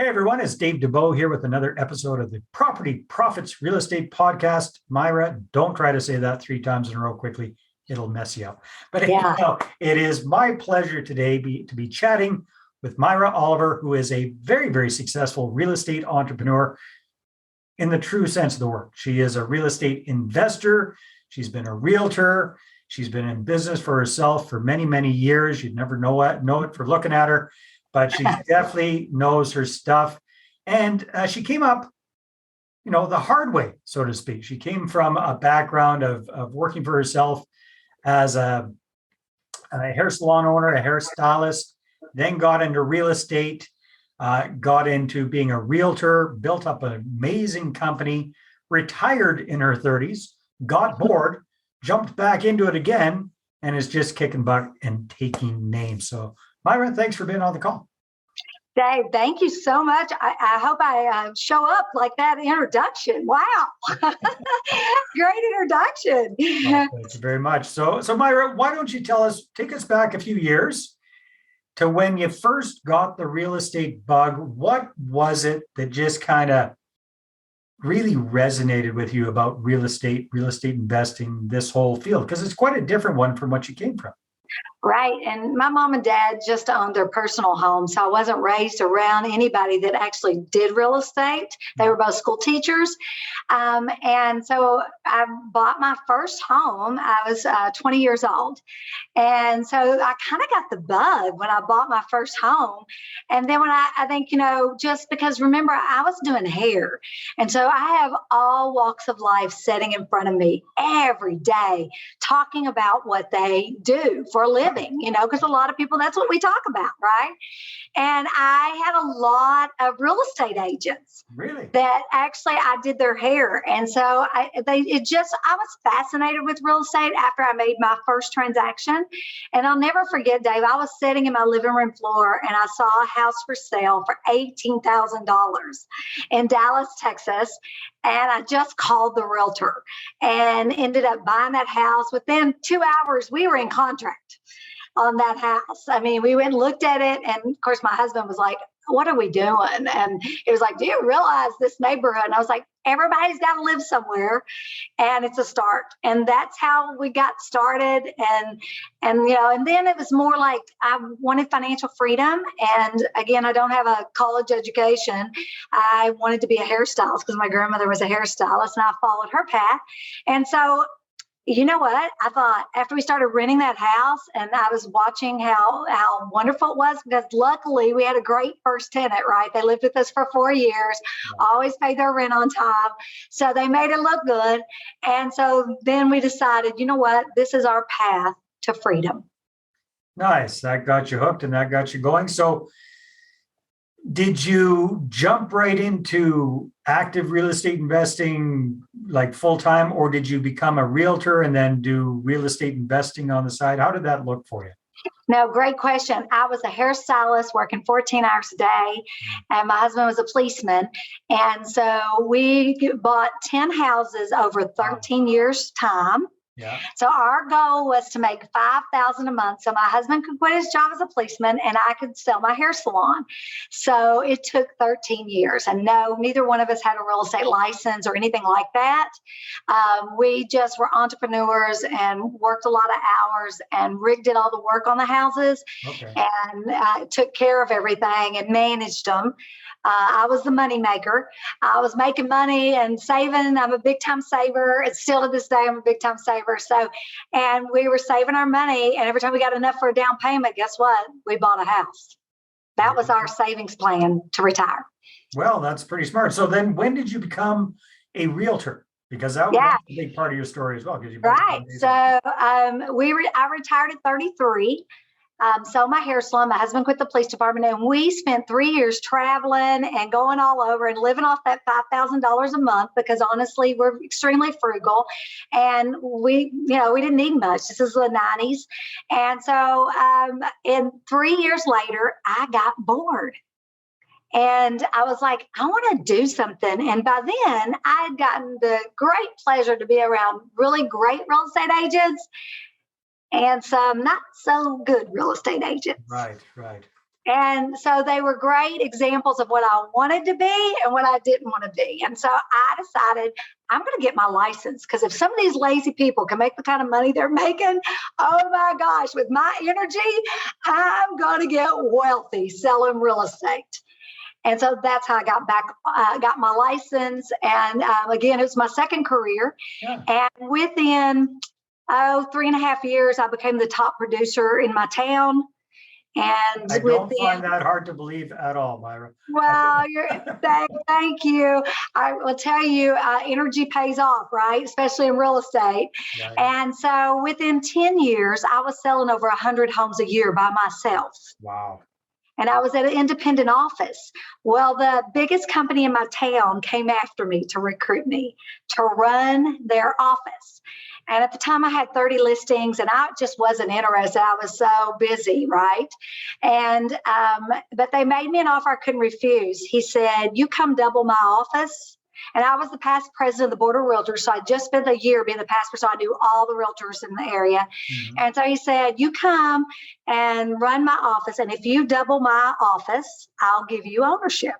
Everyone, it's Dave Dubeau here with another episode of the Property Profits Real Estate Podcast. Myra, don't try to say that 3 times in a row quickly. It'll mess you up. But anyhow, it is my pleasure today to be chatting with Myra Oliver, who is a very, very successful real estate entrepreneur in the true sense of the word. She is a real estate investor. She's been a realtor. She's been in business for herself for many, many years. You'd never know it for looking at her, but she definitely knows her stuff. And she came up, the hard way, so to speak. She came from a background of working for herself as a hair salon owner, a hairstylist, then got into real estate, got into being a realtor, built up an amazing company, retired in her 30s, got bored, jumped back into it again, and is just kicking butt and taking names. So, Myra, thanks for being on the call. Dave, thank you so much. I hope I show up like that introduction. Wow. Great introduction. Well, thank you very much. So Myra, why don't you take us back a few years to when you first got the real estate bug. What was it that just kind of really resonated with you about real estate investing, this whole field? Because it's quite a different one from what you came from. Right. And my mom and dad just owned their personal home. So I wasn't raised around anybody that actually did real estate. They were both school teachers. And so I bought my first home. I was 20 years old. And so I kind of got the bug when I bought my first home. And then when I think, just because remember, I was doing hair. And so I have all walks of life sitting in front of me every day, talking about what they do for a living, because a lot of people, that's what we talk about, right? And I had a lot of real estate agents that actually I did their hair. And so I was fascinated with real estate after I made my first transaction. And I'll never forget, Dave, I was sitting in my living room floor and I saw a house for sale for $18,000 in Dallas, Texas. And I just called the realtor and ended up buying that house. Within 2 hours, we were in contract on that house. I mean, we went and looked at it. And of course, my husband was like, what are we doing? And he was like, do you realize this neighborhood? And I was like, everybody's got to live somewhere. And it's a start. And that's how we got started. And then it was more like I wanted financial freedom. And again, I don't have a college education. I wanted to be a hairstylist because my grandmother was a hairstylist and I followed her path. And so you know what? I thought after we started renting that house and I was watching how wonderful it was, because luckily we had a great first tenant, right? They lived with us for 4 years, always paid their rent on time. So they made it look good. And so then we decided, you know what? This is our path to freedom. Nice. That got you hooked and that got you going. So did you jump right into active real estate investing like full time, or did you become a realtor and then do real estate investing on the side? How did that look for you? No, great question. I was a hairstylist working 14 hours a day, and my husband was a policeman. And so we bought 10 houses over 13 years' time. Yeah. So our goal was to make $5,000 a month so my husband could quit his job as a policeman and I could sell my hair salon. So it took 13 years. And no, neither one of us had a real estate license or anything like that. We just were entrepreneurs and worked a lot of hours and did all the work on the houses. Okay. And took care of everything and managed them. I was the money maker. I was making money and saving. I'm a big time saver. It's still to this day, I'm a big time saver. So, and we were saving our money. And every time we got enough for a down payment, guess what? We bought a house. That was our savings plan to retire. Well, that's pretty smart. So then when did you become a realtor? Because that was a big part of your story as well. Right. So I retired at 33. Sold my hair salon. My husband quit the police department, and we spent 3 years traveling and going all over and living off that $5,000 a month because honestly, we're extremely frugal, and we didn't need much. This is the 90s, and so in 3 years later, I got bored. And I was like, I want to do something. And by then, I had gotten the great pleasure to be around really great real estate agents and some not so good real estate agents. Right. And so they were great examples of what I wanted to be and what I didn't want to be. And so I decided I'm going to get my license, because if some of these lazy people can make the kind of money they're making, oh my gosh, with my energy, I'm going to get wealthy selling real estate. And so that's how I got my license. And again, it was my second career. Yeah. And within 3.5 years, I became the top producer in my town. And I don't find that hard to believe at all, Myra. Well, thank you. I will tell you, energy pays off, right? Especially in real estate. Right. And so within 10 years, I was selling over 100 homes a year by myself. Wow. And I was at an independent office. Well, the biggest company in my town came after me to recruit me to run their office. And at the time I had 30 listings and I just wasn't interested. I was so busy, right? And, but they made me an offer I couldn't refuse. He said, you come double my office. And I was the past president of the board of realtors. So I just spent a year being the past person. So I knew all the realtors in the area. Mm-hmm. And so he said, you come and run my office. And if you double my office, I'll give you ownership,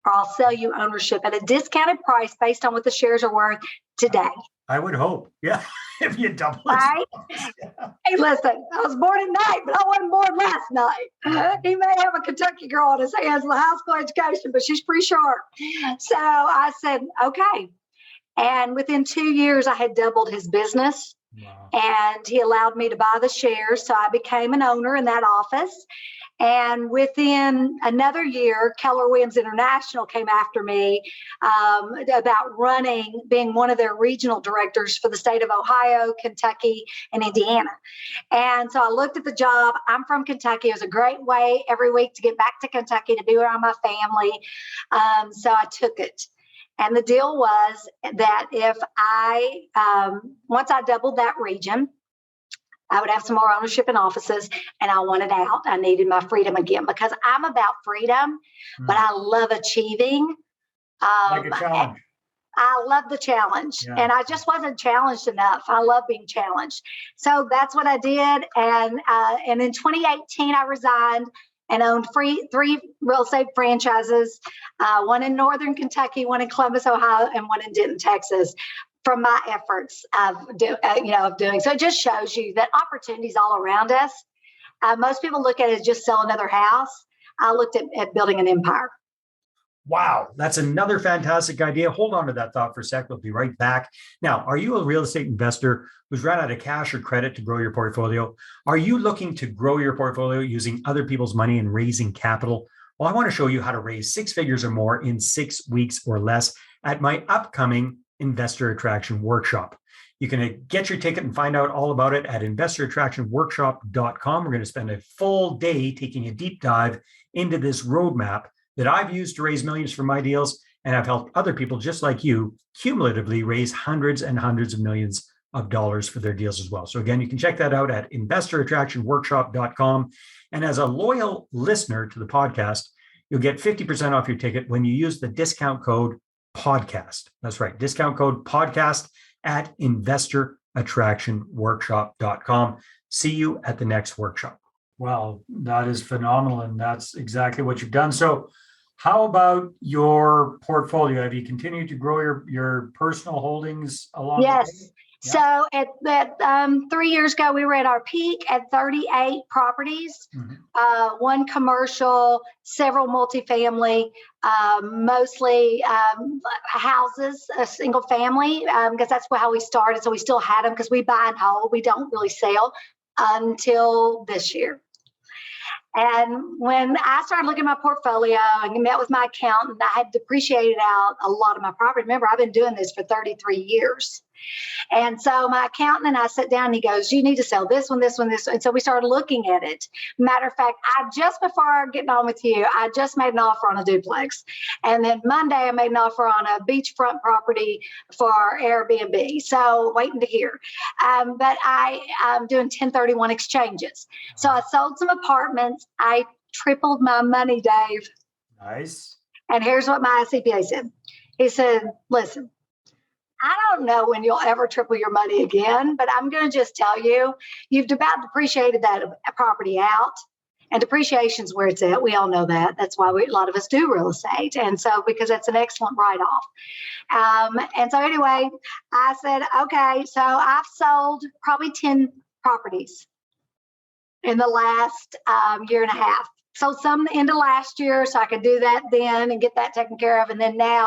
or I'll sell you ownership at a discounted price based on what the shares are worth today. I would hope. Yeah. If you double right? it. Yeah. Hey, listen, I was born at night, but I wasn't born last night. He may have a Kentucky girl on his hands with a high school education, but she's pretty sharp. So I said, okay. And within 2 years, I had doubled his business. Wow. And he allowed me to buy the shares. So I became an owner in that office. And within another year, Keller Williams International came after me about being one of their regional directors for the state of Ohio, Kentucky, and Indiana. And so I looked at the job. I'm from Kentucky. It was a great way every week to get back to Kentucky to be around my family. So I took it. And the deal was that if once I doubled that region, I would have some more ownership in offices, and I wanted out. I needed my freedom again, because I'm about freedom, but I love achieving. Like a challenge. I love the challenge, and I just wasn't challenged enough. I love being challenged. So that's what I did. And in 2018, I resigned and owned three real estate franchises, one in Northern Kentucky, one in Columbus, Ohio, and one in Denton, Texas, from my efforts of doing. So it just shows you that opportunities all around us. Most people look at it as just sell another house. I looked at building an empire. Wow, that's another fantastic idea. Hold on to that thought for a sec. We'll be right back. Now, are you a real estate investor who's run out of cash or credit to grow your portfolio? Are you looking to grow your portfolio using other people's money and raising capital? Well, I want to show you how to raise 6 figures or more in 6 weeks or less at my upcoming Investor Attraction Workshop. You can get your ticket and find out all about it at investorattractionworkshop.com. We're going to spend a full day taking a deep dive into this roadmap that I've used to raise millions for my deals, and I've helped other people just like you cumulatively raise hundreds and hundreds of millions of dollars for their deals as well. So again, you can check that out at investorattractionworkshop.com. And as a loyal listener to the podcast, you'll get 50% off your ticket when you use the discount code podcast. That's right. Discount code podcast at investorattractionworkshop.com. See you at the next workshop. Well, that is phenomenal. And that's exactly what you've done. So how about your portfolio? Have you continued to grow your personal holdings along? Yes. The way? Yeah. So at 3 years ago, we were at our peak at 38 properties, one commercial, several multifamily, mostly houses, a single family, because that's how we started. So we still had them because we buy and hold. We don't really sell until this year. And when I started looking at my portfolio and met with my accountant, I had depreciated out a lot of my property. Remember, I've been doing this for 33 years. And so my accountant and I sat down and he goes, you need to sell this one, this one, this one. And so we started looking at it. Matter of fact, before getting on with you, I just made an offer on a duplex. And then Monday I made an offer on a beachfront property for Airbnb. So waiting to hear. But I'm doing 1031 exchanges. So I sold some apartments. I tripled my money, Dave. Nice. And here's what my CPA said. He said, listen, I don't know when you'll ever triple your money again, but I'm going to just tell you, you've about depreciated that property out. And depreciation is where it's at. We all know that. That's why a lot of us do real estate. And so, because that's an excellent write-off. And so anyway, I said, okay, so I've sold probably 10 properties in the last year and a half. So some into last year, so I could do that then and get that taken care of. And then now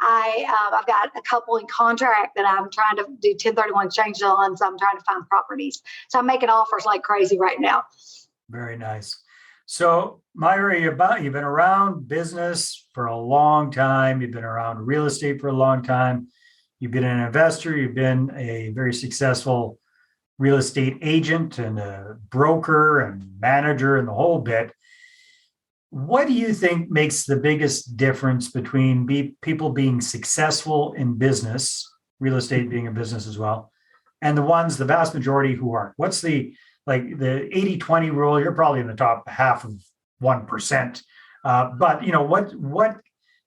I've got a couple in contract that I'm trying to do 1031 exchanges on. So I'm trying to find properties. So I'm making offers like crazy right now. Very nice. So Myra, you've been around business for a long time. You've been around real estate for a long time. You've been an investor. You've been a very successful real estate agent and a broker and manager and the whole bit. What do you think makes the biggest difference between people being successful in business, real estate being a business as well, and the vast majority who aren't? What's the 80-20 rule? You're probably in the top half of 1%. But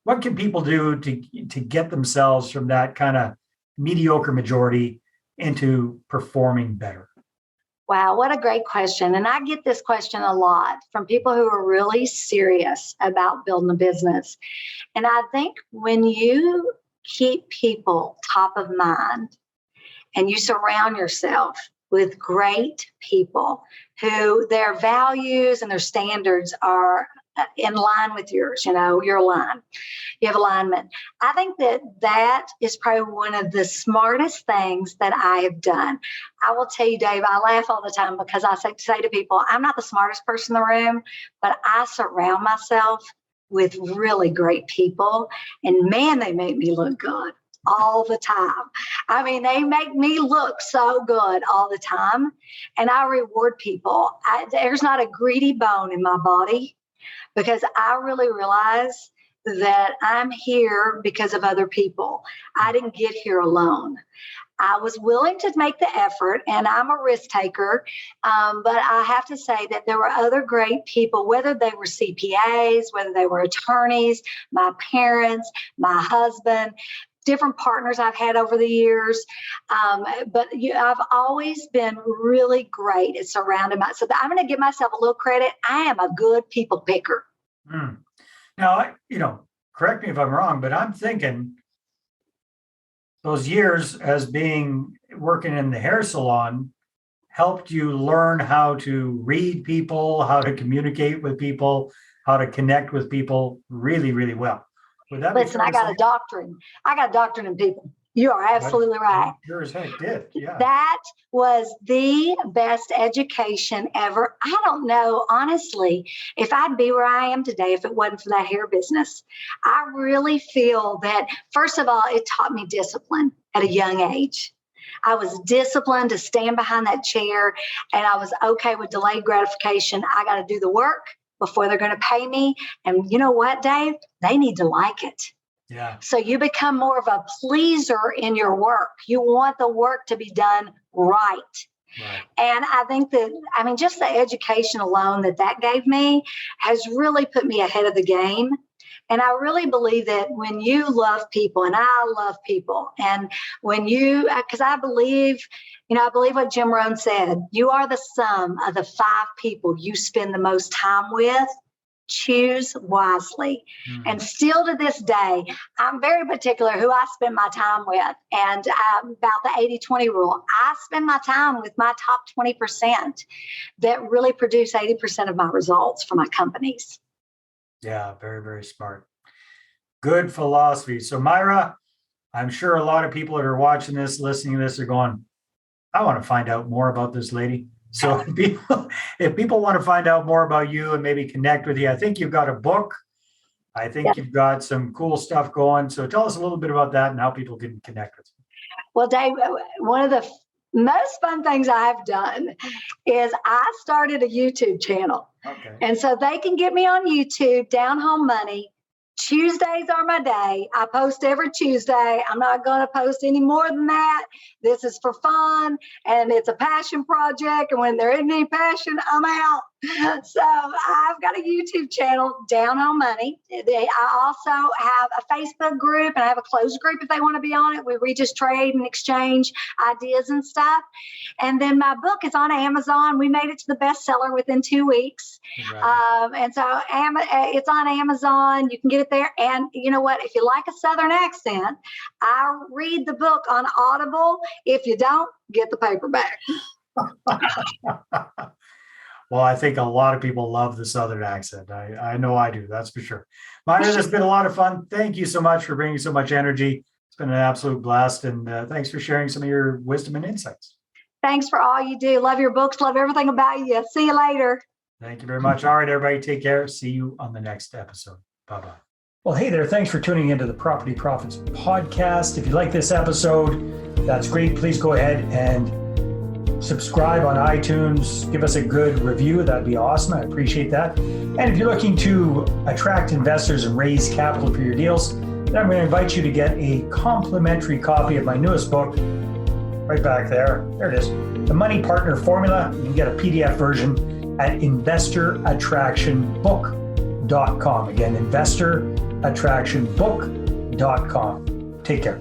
what can people do to get themselves from that kind of mediocre majority into performing better? Wow, what a great question. And I get this question a lot from people who are really serious about building a business. And I think when you keep people top of mind and you surround yourself with great people who their values and their standards are in line with yours, you're aligned. You have alignment. I think that is probably one of the smartest things that I have done. I will tell you, Dave, I laugh all the time because I say to people, I'm not the smartest person in the room, but I surround myself with really great people. And man, they make me look good all the time. I mean, they make me look so good all the time. And I reward people. There's not a greedy bone in my body, because I really realize that I'm here because of other people. I didn't get here alone. I was willing to make the effort, and I'm a risk taker. But I have to say that there were other great people, whether they were CPAs, whether they were attorneys, my parents, my husband, different partners I've had over the years. But I've always been really great at surrounding myself. I'm going to give myself a little credit. I am a good people picker. Now, correct me if I'm wrong, but I'm thinking those years as working in the hair salon helped you learn how to read people, how to communicate with people, how to connect with people really, really well. Listen, I got a doctorate. I got a doctorate in people. You are absolutely right. Sure as heck did. Yeah. That was the best education ever. I don't know, honestly, if I'd be where I am today if it wasn't for that hair business. I really feel that, first of all, it taught me discipline at a young age. I was disciplined to stand behind that chair, and I was okay with delayed gratification. I got to do the work before they're going to pay me. And you know what, Dave? They need to like it. Yeah. So you become more of a pleaser in your work. You want the work to be done right. And I think that, just the education alone that gave me has really put me ahead of the game. And I really believe that when you love people, and I love people, and because I believe what Jim Rohn said, you are the sum of the 5 people you spend the most time with. Choose wisely. And still to this day, I'm very particular who I spend my time with. And about the 80-20 rule, I spend my time with my top 20% that really produce 80% of my results for my companies. Yeah, very, very smart. Good philosophy. So Myra, I'm sure a lot of people that are watching this, listening to this are going, I want to find out more about this lady. So if people want to find out more about you and maybe connect with you, I think you've got a book. I think you've got some cool stuff going. So tell us a little bit about that and how people can connect with you. Well, Dave, one of the most fun things I've done is I started a YouTube channel. Okay. And so they can get me on YouTube, Down Home Money. Tuesdays are my day. I post every Tuesday. I'm not going to post any more than that. This is for fun, and it's a passion project. And when there isn't any passion, I'm out. So I've got a YouTube channel, Down on Money. I also have a Facebook group, and I have a closed group if they want to be on it. We just trade and exchange ideas and stuff. And then my book is on Amazon. We made it to the bestseller within 2 weeks. Right. And so it's on Amazon. You can get it there. And you know what? If you like a Southern accent, I'll read the book on Audible. If you don't, get the paperback. Well, I think a lot of people love the Southern accent. I know I do. That's for sure. Myra, this has been a lot of fun. Thank you so much for bringing so much energy. It's been an absolute blast. And thanks for sharing some of your wisdom and insights. Thanks for all you do. Love your books. Love everything about you. See you later. Thank you very much. All right, everybody, take care. See you on the next episode. Bye-bye. Well, hey there. Thanks for tuning into the Property Profits podcast. If you like this episode, that's great. Please go ahead and subscribe on iTunes. Give us a good review. That'd be awesome. I appreciate that. And if you're looking to attract investors and raise capital for your deals, then I'm going to invite you to get a complimentary copy of my newest book, right back there. There it is. The Money Partner Formula. You can get a PDF version at investorattractionbook.com. Again, investorattractionbook.com. Take care.